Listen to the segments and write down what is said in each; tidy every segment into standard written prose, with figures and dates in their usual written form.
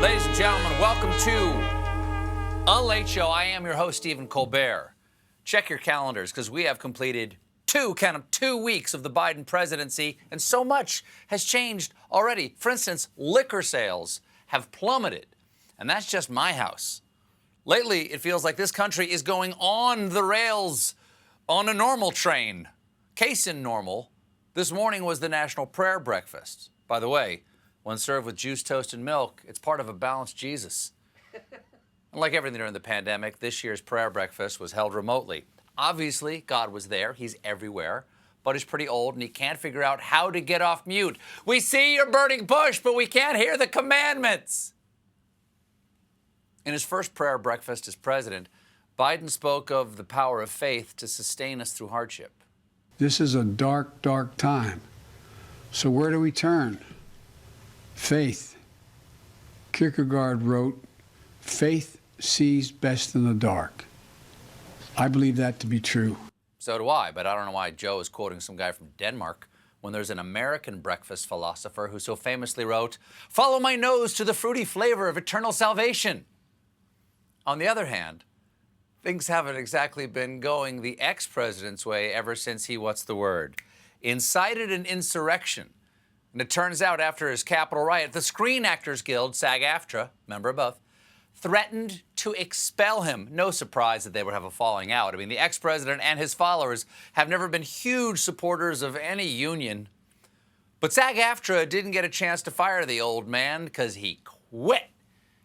Ladies and gentlemen, welcome to A Late Show. I am your host, Stephen Colbert. Check your calendars, because we have completed two weeks of the Biden presidency, and so much has changed already. For instance, liquor sales have plummeted, and that's just my house. Lately, it feels like this country is going on the rails on a normal train. Case in normal, this morning was the National Prayer Breakfast. By the way, when served with juice, toast, and milk, it's part of a balanced Jesus. Unlike everything during the pandemic, this year's prayer breakfast was held remotely. Obviously, God was there. He's everywhere. But he's pretty old, and he can't figure out how to get off mute. We see your burning bush, but we can't hear the commandments. In his first prayer breakfast as president, Biden spoke of the power of faith to sustain us through hardship. This is a dark, dark time. So where do we turn? Faith. Kierkegaard wrote, "Faith sees best in the dark." I believe that to be true. So do I, but I don't know why Joe is quoting some guy from Denmark when there's an American breakfast philosopher who so famously wrote, "Follow my nose to the fruity flavor of eternal salvation." On the other hand, things haven't exactly been going the ex-president's way ever since he, incited an insurrection. And it turns out after his Capitol riot, the Screen Actors Guild, SAG-AFTRA, member above, threatened to expel him. No surprise that they would have a falling out. I mean, the ex-president and his followers have never been huge supporters of any union. But SAG-AFTRA didn't get a chance to fire the old man because he quit.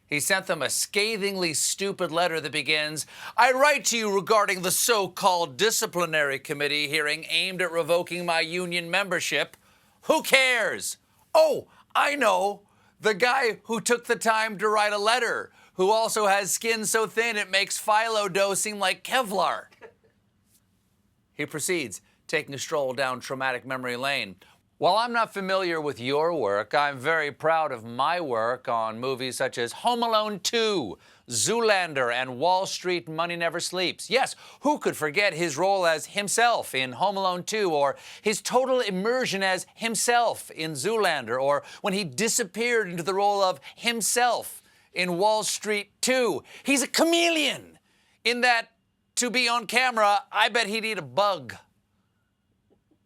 He sent them a scathingly stupid letter that begins, "I write to you regarding the so-called disciplinary committee hearing aimed at revoking my union membership. Who cares? Oh, I know. The guy who took the time to write a letter, who also has skin so thin it makes phyllo dough seem like Kevlar." He proceeds, taking a stroll down traumatic memory lane. While I'm not familiar with your work, I'm very proud of my work on movies such as Home Alone 2, Zoolander, and Wall Street Money Never Sleeps. Yes, who could forget his role as himself in Home Alone 2, or his total immersion as himself in Zoolander, or when he disappeared into the role of himself in Wall Street 2. He's a chameleon in that, to be on camera, I bet he'd eat a bug.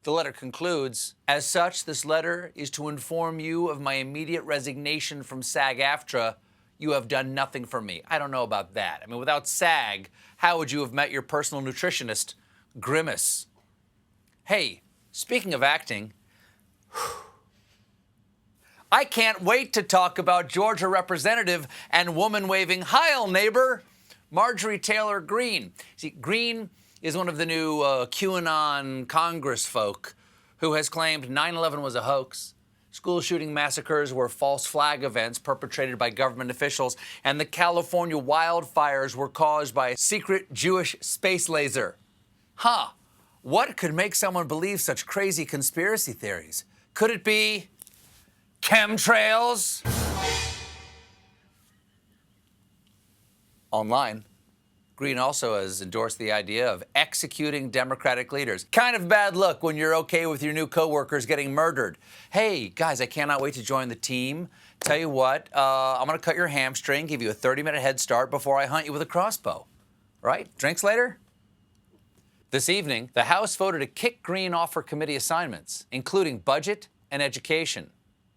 The letter concludes, "As such, this letter is to inform you of my immediate resignation from SAG-AFTRA. You have done nothing for me." I don't know about that. I mean, without SAG, how would you have met your personal nutritionist, Grimace? Hey, speaking of acting, I can't wait to talk about Georgia Representative and woman-waving Heil neighbor, Marjorie Taylor Greene. See, Greene is one of the new QAnon Congress folk who has claimed 9/11 was a hoax, school shooting massacres were false flag events perpetrated by government officials, and the California wildfires were caused by a secret Jewish space laser. Huh. What could make someone believe such crazy conspiracy theories? Could it be chemtrails? Online, Greene also has endorsed the idea of executing Democratic leaders. Kind of bad luck when you're okay with your new coworkers getting murdered. Hey, guys, I cannot wait to join the team. Tell you what, I'm going to cut your hamstring, give you a 30-minute head start before I hunt you with a crossbow. Right? Drinks later? This evening, the House voted to kick Greene off her committee assignments, including budget and education.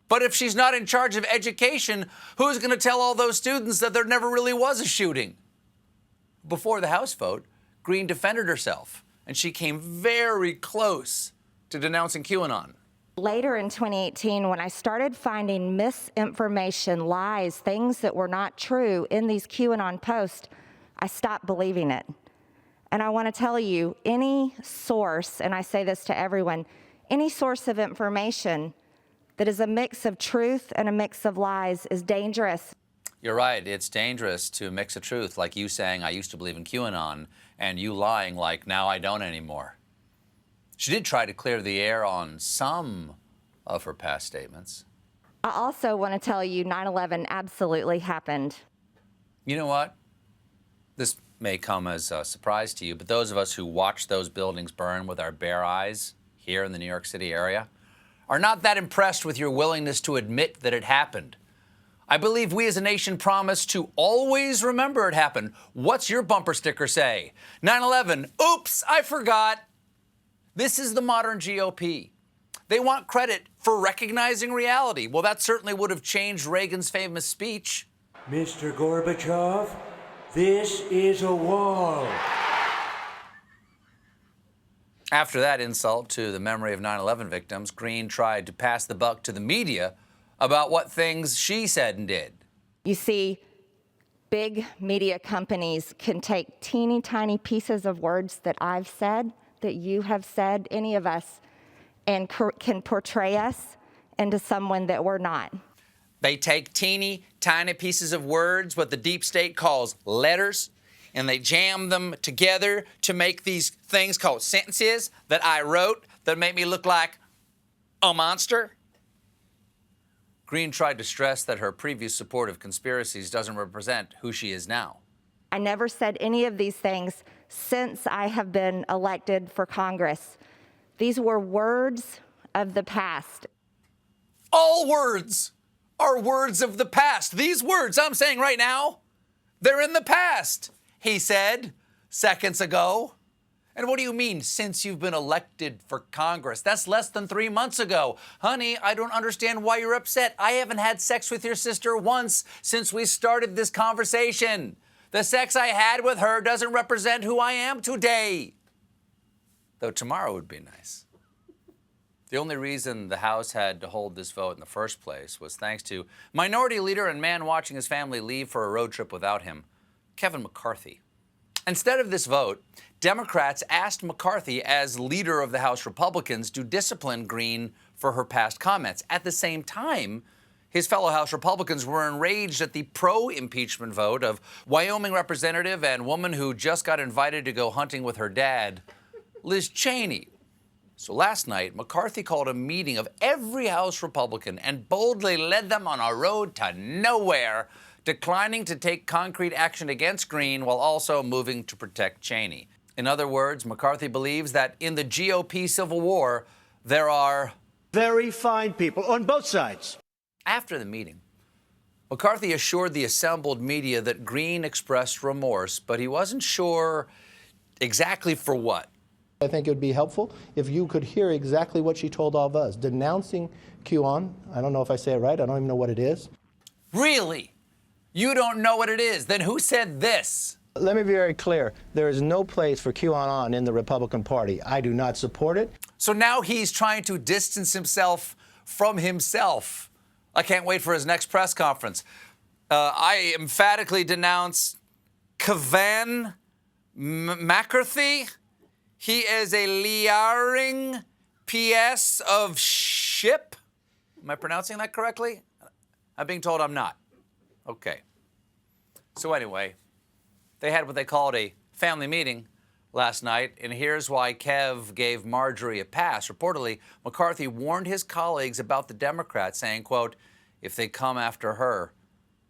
But if she's not in charge of education, who's going to tell all those students that there never really was a shooting? Before the House vote, Greene defended herself, and she came very close to denouncing QAnon. Later in 2018, when I started finding misinformation, lies, things that were not true in these QAnon posts, I stopped believing it. And I want to tell you, any source, and I say this to everyone, any source of information that is a mix of truth and a mix of lies is dangerous. You're right. It's dangerous to mix a truth, like you saying, "I used to believe in QAnon," and you lying like, "Now I don't anymore." She did try to clear the air on some of her past statements. I also want to tell you 9/11 absolutely happened. You know what? This may come as a surprise to you, but those of us who watched those buildings burn with our bare eyes here in the New York City area are not that impressed with your willingness to admit that it happened. I believe we as a nation promise to always remember it happened. What's your bumper sticker say? 9/11, oops, I forgot. This is the modern GOP. They want credit for recognizing reality. Well, that certainly would have changed Reagan's famous speech. Mr. Gorbachev, this is a wall. After that insult to the memory of 9/11 victims, Greene tried to pass the buck to the media about what things she said and did. You see, big media companies can take teeny tiny pieces of words that I've said, that you have said, any of us, and can portray us into someone that we're not. They take teeny tiny pieces of words, what the deep state calls letters, and they jam them together to make these things called sentences that I wrote that make me look like a monster. Greene tried to stress that her previous support of conspiracies doesn't represent who she is now. I never said any of these things since I have been elected for Congress. These were words of the past. All words are words of the past. These words I'm saying right now, they're in the past, he said seconds ago. And what do you mean, since you've been elected for Congress? That's less than 3 months ago. Honey, I don't understand why you're upset. I haven't had sex with your sister once since we started this conversation. The sex I had with her doesn't represent who I am today. Though tomorrow would be nice. The only reason the House had to hold this vote in the first place was thanks to Minority Leader and man watching his family leave for a road trip without him, Kevin McCarthy. Instead of this vote, Democrats asked McCarthy, as leader of the House Republicans, to discipline Greene for her past comments. At the same time, his fellow House Republicans were enraged at the pro-impeachment vote of Wyoming representative and woman who just got invited to go hunting with her dad, Liz Cheney. So last night, McCarthy called a meeting of every House Republican and boldly led them on a road to nowhere, declining to take concrete action against Greene while also moving to protect Cheney. In other words, McCarthy believes that in the GOP civil war, there are very fine people on both sides. After the meeting, McCarthy assured the assembled media that Greene expressed remorse, but he wasn't sure exactly for what. I think it would be helpful if you could hear exactly what she told all of us, denouncing QAnon. I don't know if I say it right. I don't even know what it is. Really? You don't know what it is? Then who said this? Let me be very clear. There is no place for QAnon in the Republican Party. I do not support it. So now he's trying to distance himself from himself. I can't wait for his next press conference. I emphatically denounce Kevin McCarthy. He is a leering PS of ship. Am I pronouncing that correctly? I'm being told I'm not. Okay. So anyway, they had what they called a family meeting last night, and here's why Kev gave Marjorie a pass. Reportedly, McCarthy warned his colleagues about the Democrats, saying, quote, if they come after her,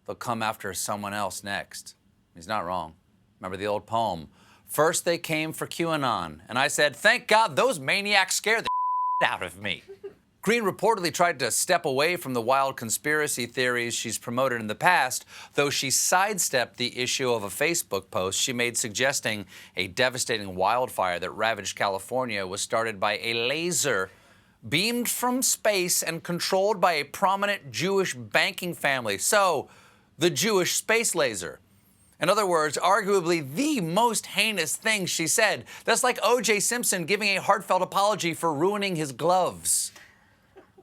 they'll come after someone else next. He's not wrong. Remember the old poem, first they came for QAnon, and I said, thank God those maniacs scared the out of me. Greene reportedly tried to step away from the wild conspiracy theories she's promoted in the past, though she sidestepped the issue of a Facebook post she made suggesting a devastating wildfire that ravaged California was started by a laser beamed from space and controlled by a prominent Jewish banking family. So, the Jewish space laser. In other words, arguably the most heinous thing she said. That's like O.J. Simpson giving a heartfelt apology for ruining his gloves.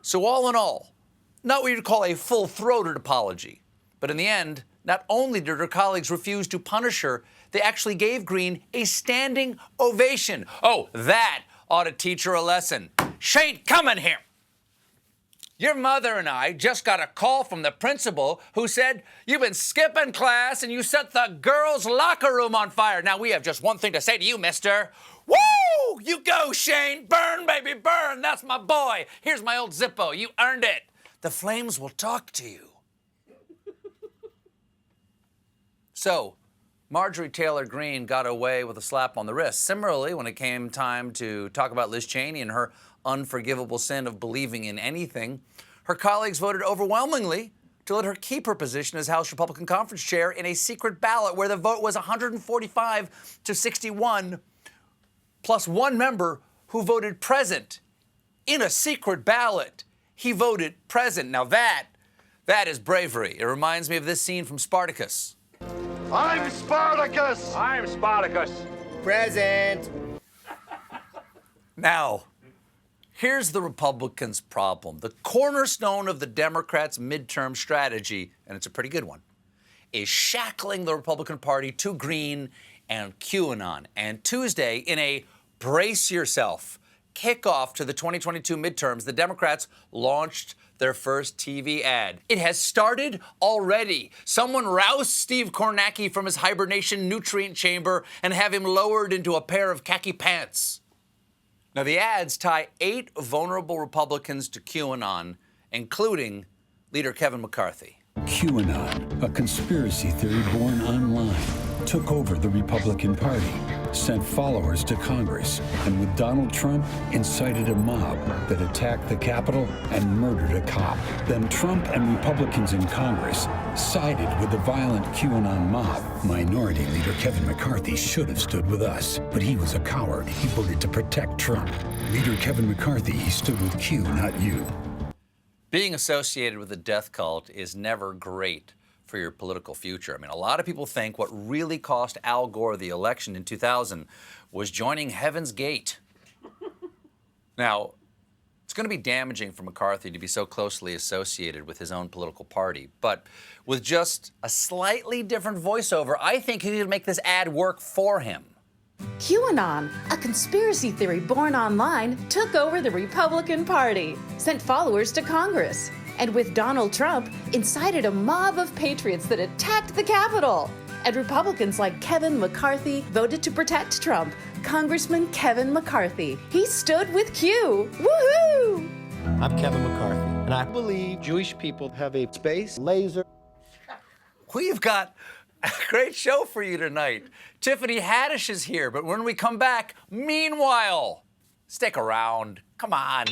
So all in all, not what you'd call a full-throated apology. But in the end, not only did her colleagues refuse to punish her, they actually gave Greene a standing ovation. Oh, that ought to teach her a lesson. She ain't coming here. Your mother and I just got a call from the principal who said you've been skipping class and you set the girls' locker room on fire. Now, we have just one thing to say to you, mister. Woo! You go, Shane. Burn, baby, burn. That's my boy. Here's my old Zippo. You earned it. The flames will talk to you. So, Marjorie Taylor Greene got away with a slap on the wrist. Similarly, when it came time to talk about Liz Cheney and her unforgivable sin of believing in anything, her colleagues voted overwhelmingly to let her keep her position as House Republican Conference Chair in a secret ballot where the vote was 145 to 61, plus one member who voted present in a secret ballot. He voted present. Now that is bravery. It reminds me of this scene from Spartacus. I'm Spartacus! I'm Spartacus. Present. Now, here's the Republicans' problem. The cornerstone of the Democrats' midterm strategy, and it's a pretty good one, is shackling the Republican Party to Green and QAnon. And Tuesday, in a brace yourself kickoff to the 2022 midterms, the Democrats launched their first TV ad. It has started already. Someone rouse Steve Kornacki from his hibernation nutrient chamber and have him lowered into a pair of khaki pants. Now, the ads tie 8 vulnerable Republicans to QAnon, including leader Kevin McCarthy. QAnon, a conspiracy theory born online, took over the Republican Party, sent followers to Congress, and with Donald Trump, incited a mob that attacked the Capitol and murdered a cop. Then Trump and Republicans in Congress sided with the violent QAnon mob. Minority Leader Kevin McCarthy should have stood with us, but he was a coward. He voted to protect Trump. Leader Kevin McCarthy, he stood with Q, not you. Being associated with a death cult is never great for your political future. I mean, a lot of people think what really cost Al Gore the election in 2000 was joining Heaven's Gate. Now, it's going to be damaging for McCarthy to be so closely associated with his own political party, but with just a slightly different voiceover, I think he could make this ad work for him. QAnon, a conspiracy theory born online, took over the Republican Party, sent followers to Congress, and with Donald Trump, incited a mob of patriots that attacked the Capitol. And Republicans like Kevin McCarthy voted to protect Trump. Congressman Kevin McCarthy. He stood with Q. Woohoo! I'm Kevin McCarthy, and I believe Jewish people have a space Laser. We've got a great show for you tonight. Tiffany Haddish is here, but when we come back, meanwhile, stick around. Come on.